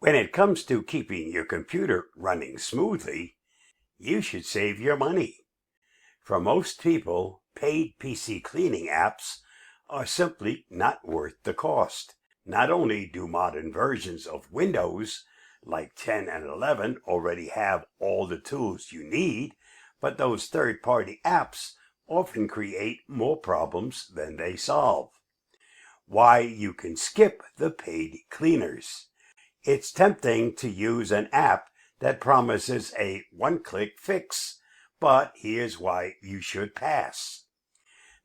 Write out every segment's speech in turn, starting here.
When it comes to keeping your computer running smoothly, you should save your money. For most people, paid PC cleaning apps are simply not worth the cost. Not only do modern versions of Windows, like 10 and 11, already have all the tools you need, but those third-party apps often create more problems than they solve. Why you can skip the paid cleaners. It's tempting to use an app that promises a one-click fix, but here's why you should pass.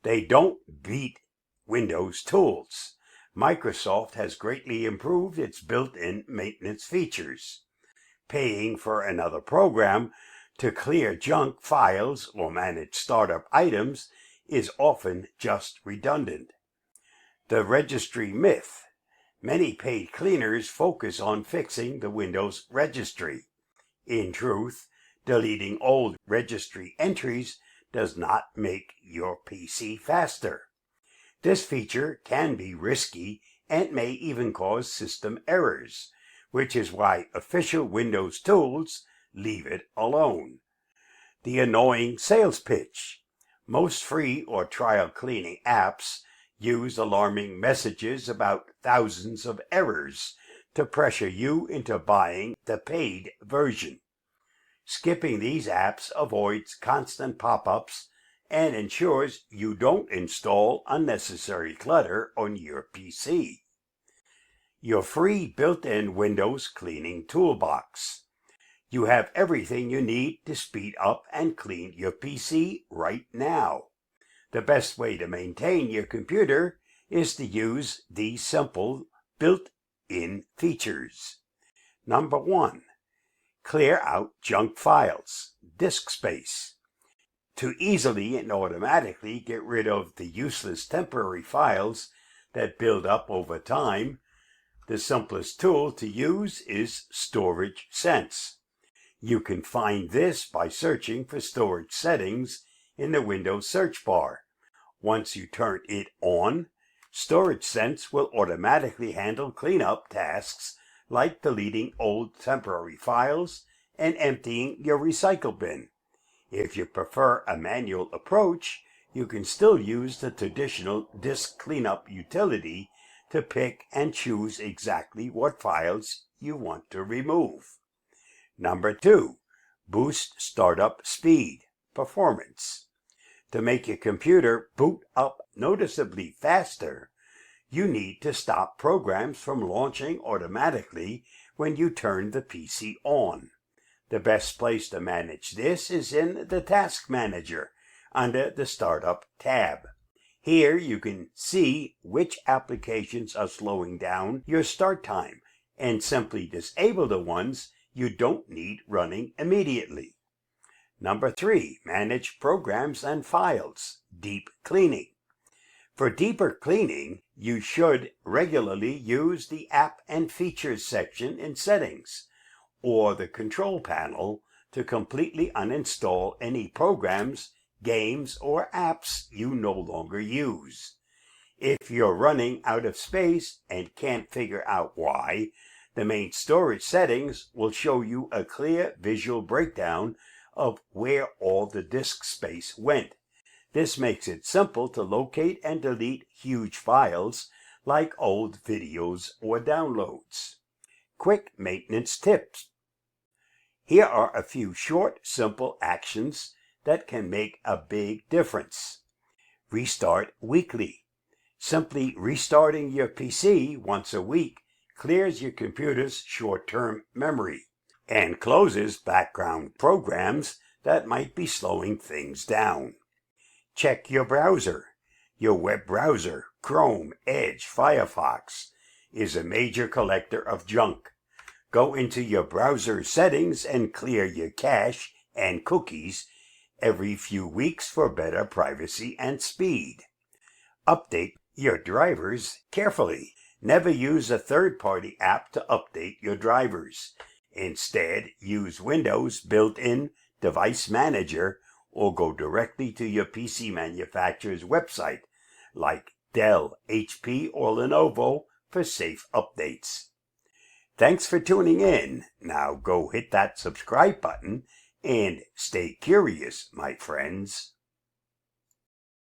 They don't beat Windows tools. Microsoft has greatly improved its built-in maintenance features. Paying for another program to clear junk files or manage startup items is often just redundant. The registry myth. Many paid cleaners focus on fixing the Windows registry. In truth, deleting old registry entries does not make your PC faster. This feature can be risky and may even cause system errors, which is why official Windows tools leave it alone. The annoying sales pitch. Most free or trial cleaning apps use alarming messages about thousands of errors to pressure you into buying the paid version. Skipping these apps avoids constant pop-ups and ensures you don't install unnecessary clutter on your PC. Your free built-in Windows cleaning toolbox. You have everything you need to speed up and clean your PC right now. The best way to maintain your computer is to use these simple built-in features. Number 1. Clear out junk files, disk space. To easily and automatically get rid of the useless temporary files that build up over time, the simplest tool to use is Storage Sense. You can find this by searching for storage settings in the Windows search bar. Once you turn it on, Storage Sense will automatically handle cleanup tasks like deleting old temporary files and emptying your recycle bin. If you prefer a manual approach, you can still use the traditional disk cleanup utility to pick and choose exactly what files you want to remove. Number 2, boost startup speed, performance. To make your computer boot up noticeably faster, you need to stop programs from launching automatically when you turn the PC on. The best place to manage this is in the Task Manager under the Startup tab. Here you can see which applications are slowing down your start time and simply disable the ones you don't need running immediately. Number 3, manage programs and files, deep cleaning. For deeper cleaning, you should regularly use the App and Features section in Settings or the Control Panel to completely uninstall any programs, games, or apps you no longer use. If you're running out of space and can't figure out why, the main storage settings will show you a clear visual breakdown of where all the disk space went. This makes it simple to locate and delete huge files like old videos or downloads. Quick maintenance tips. Here are a few short, simple actions that can make a big difference. Restart weekly. Simply restarting your PC once a week clears your computer's short-term memory and closes background programs that might be slowing things down. Check your browser. Your web browser, Chrome, Edge, Firefox, is a major collector of junk. Go into your browser settings and clear your cache and cookies every few weeks for better privacy and speed. Update your drivers carefully. Never use a third-party app to update your drivers. Instead, use Windows' built-in Device Manager or go directly to your PC manufacturer's website like Dell, HP, or Lenovo for safe updates. Thanks for tuning in. Now go hit that subscribe button and stay curious, my friends.